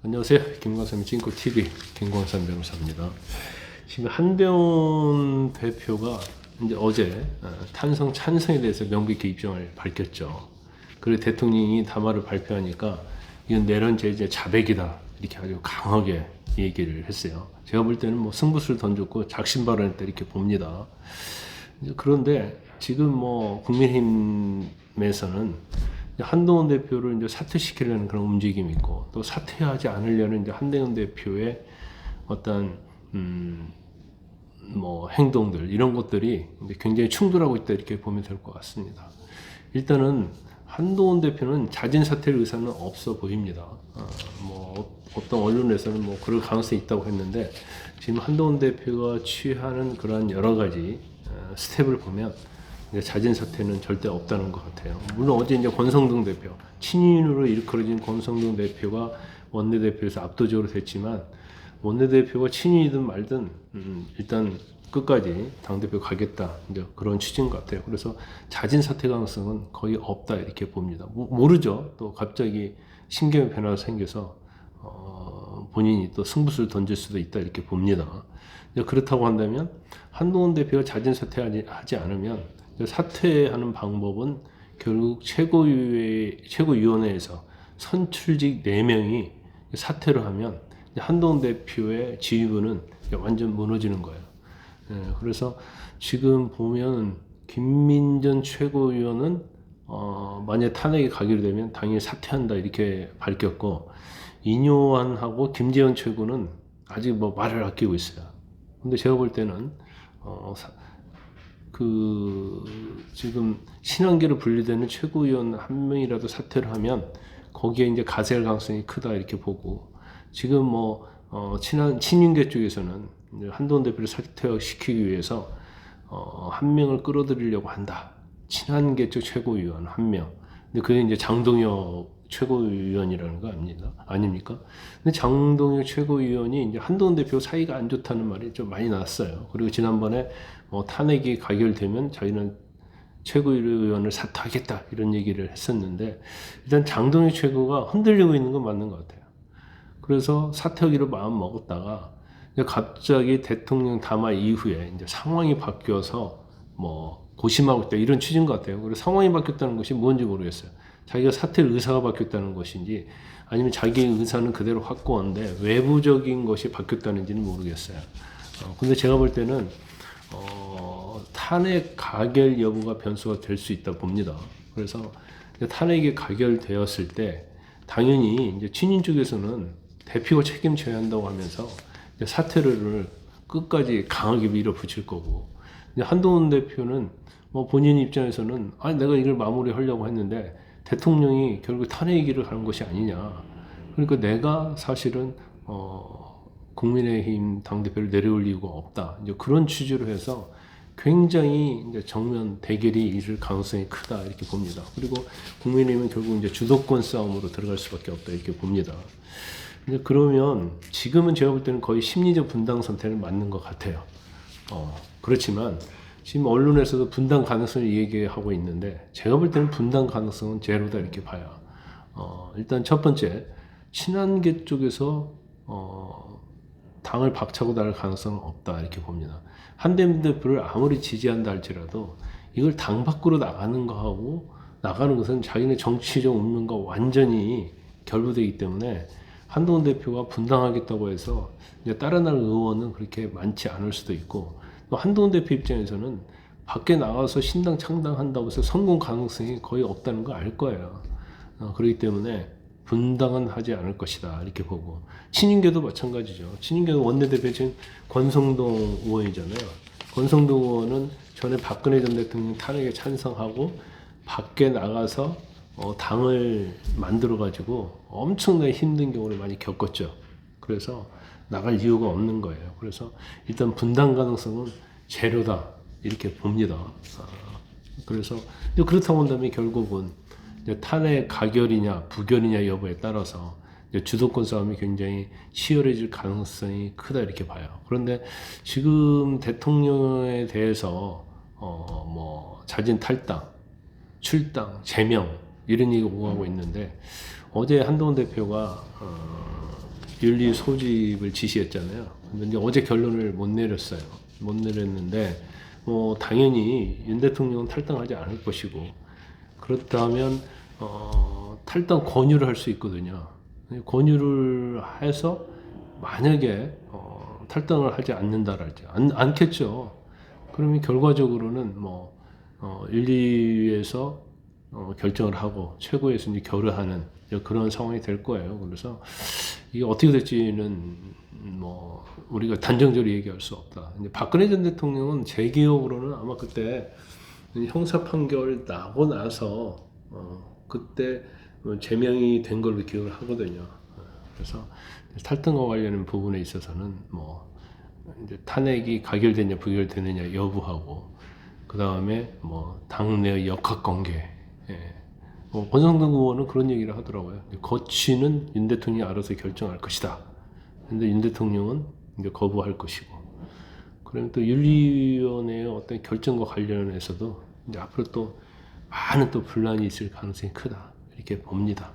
안녕하세요. 김광삼의 찐코TV 김광삼 변호사입니다. 지금 한병훈 대표가 이제 어제 탄성 찬성에 대해서 명백히 입장을 밝혔죠. 그리고 대통령이 담화를 발표하니까 이건 내란 제재 자백이다 이렇게 아주 강하게 얘기를 했어요. 제가 볼 때는 뭐 승부수를 던졌고 작심발언했다 이렇게 봅니다. 그런데 지금 뭐 국민의힘에서는 한동훈 대표를 이제 사퇴시키려는 그런 움직임이 있고, 또 사퇴하지 않으려는 이제 한동훈 대표의 어떤 뭐 행동들 이런 것들이 이제 굉장히 충돌하고 있다 이렇게 보면 될 것 같습니다. 일단은 한동훈 대표는 자진 사퇴 의사는 없어 보입니다. 뭐 어떤 언론에서는 뭐 그럴 가능성이 있다고 했는데, 지금 한동훈 대표가 취하는 그런 여러 가지 스텝을 보면 자진 사퇴는 절대 없다는 것 같아요. 물론 어제 이제 권성동 대표, 친인으로 일컬어진 권성동 대표가 원내대표에서 압도적으로 됐지만, 원내대표가 친인이든 말든 일단 끝까지 당대표 가겠다 이제 그런 취지인 것 같아요. 그래서 자진 사퇴 가능성은 거의 없다 이렇게 봅니다. 모르죠. 또 갑자기 심경의 변화가 생겨서 본인이 또 승부수를 던질 수도 있다 이렇게 봅니다. 그렇다고 한다면 한동훈 대표가 자진 사퇴하지 않으면 사퇴하는 방법은 결국 최고위원회에서 선출직 4명이 사퇴를 하면 한동훈 대표의 지휘부는 완전 무너지는 거예요. 그래서 지금 보면 김민전 최고위원은 만약 탄핵이 가기로 되면 당연히 사퇴한다 이렇게 밝혔고, 이뇨환하고 김재현 최고는 아직 뭐 말을 아끼고 있어요. 근데 제가 볼 때는 지금 친한계로 분리되는 최고위원 한 명이라도 사퇴를 하면 거기에 이제 가세할 가능성이 크다 이렇게 보고, 지금 뭐 친윤계 쪽에서는 한동훈 대표를 사퇴시키기 위해서 한 명을 끌어들이려고 한다. 친한계 쪽 최고위원 한 명. 근데 그게 이제 장동혁 최고위원이라는 거 아닙니까? 근데 장동혁 최고위원이 이제 한동훈 대표 사이가 안 좋다는 말이 좀 많이 나왔어요. 그리고 지난번에 탄핵이 가결되면 자기는 최고위원을 사퇴하겠다 이런 얘기를 했었는데, 일단 장동혁 최고가 흔들리고 있는 건 맞는 것 같아요. 그래서 사퇴하기로 마음 먹었다가 갑자기 대통령 담화 이후에 이제 상황이 바뀌어서 뭐 고심하고 있다 이런 취지인 것 같아요. 그리고 상황이 바뀌었다는 것이 뭔지 모르겠어요. 자기가 사퇴 의사가 바뀌었다는 것인지, 아니면 자기의 의사는 그대로 확고한데 외부적인 것이 바뀌었다는지는 모르겠어요. 근데 제가 볼 때는 탄핵 가결 여부가 변수가 될 수 있다 봅니다. 그래서 탄핵이 가결되었을 때 당연히 이제 친인 쪽에서는 대표가 책임져야 한다고 하면서 사퇴를 끝까지 강하게 밀어붙일 거고, 한동훈 대표는 뭐 본인 입장에서는 내가 이걸 마무리하려고 했는데 대통령이 결국 탄핵이기를 가는 것이 아니냐. 그러니까 내가 사실은 국민의힘 당대표를 내려올 이유가 없다. 이제 그런 취지로 해서 굉장히 이제 정면 대결이 이를 가능성이 크다 이렇게 봅니다. 그리고 국민의힘은 결국 이제 주도권 싸움으로 들어갈 수밖에 없다 이렇게 봅니다. 이제 그러면 지금은 제가 볼 때는 거의 심리적 분당 상태를 맞는 것 같아요. 그렇지만 지금 언론에서도 분당 가능성을 얘기하고 있는데, 제가 볼 때는 분당 가능성은 제로다 이렇게 봐요. 일단 첫 번째, 친한계 쪽에서 당을 박차고 나갈 가능성은 없다 이렇게 봅니다. 한대문 대표를 아무리 지지한다 할지라도 이걸 당 밖으로 나가는 거하고 나가는 것은 자기네 정치적 운명과 완전히 결부되기 때문에, 한동훈 대표가 분당하겠다고 해서 이제 따라날 의원은 그렇게 많지 않을 수도 있고, 또 한동훈 대표 입장에서는 밖에 나가서 신당 창당한다고 해서 성공 가능성이 거의 없다는 거 알 거예요. 그렇기 때문에 분당은 하지 않을 것이다 이렇게 보고, 친인계도 마찬가지죠. 친인계도 원내대표 지금 권성동 의원이잖아요. 권성동 의원은 전에 박근혜 전 대통령 탄핵에 찬성하고 밖에 나가서 당을 만들어 가지고 엄청나게 힘든 경우를 많이 겪었죠. 그래서 나갈 이유가 없는 거예요. 그래서 일단 분당 가능성은 제로다 이렇게 봅니다. 그래서 그렇다고 한다면 결국은 탄핵 가결이냐 부결이냐 여부에 따라서 주도권 싸움이 굉장히 치열해질 가능성이 크다 이렇게 봐요. 그런데 지금 대통령에 대해서 뭐 자진 탈당, 출당, 제명 이런 얘기가 오가고 있는데, 어제 한동훈 대표가 윤리 소집을 지시했잖아요. 근데 이제 어제 결론을 못 내렸어요. 못 내렸는데 뭐 당연히 윤 대통령은 탈당하지 않을 것이고 그렇다면 탈당 권유를 할 수 있거든요. 권유를 해서 만약에 탈당을 하지 않는다랄지 않겠죠. 그러면 결과적으로는 뭐 윤리위에서 결정을 하고 최고에서 이제 결의하는 그런 상황이 될 거예요. 그래서 이게 어떻게 될지는 뭐 우리가 단정적으로 얘기할 수 없다. 이제 박근혜 전 대통령은 제 기억으로는 아마 그때 형사 판결 나고 나서 그때 제명이 된 걸로 기억을 하거든요. 그래서 탈당과 관련된 부분에 있어서는 뭐 이제 탄핵이 가결되냐 부결되느냐 여부하고 그 다음에 뭐 당내의 역학관계, 예. 뭐 권성동 의원은 그런 얘기를 하더라고요. 거취는 윤 대통령이 알아서 결정할 것이다. 근데 윤 대통령은 이제 거부할 것이고. 그러면 또 윤리위원회의 어떤 결정과 관련해서도 이제 앞으로 또 많은 또 분란이 있을 가능성이 크다. 이렇게 봅니다.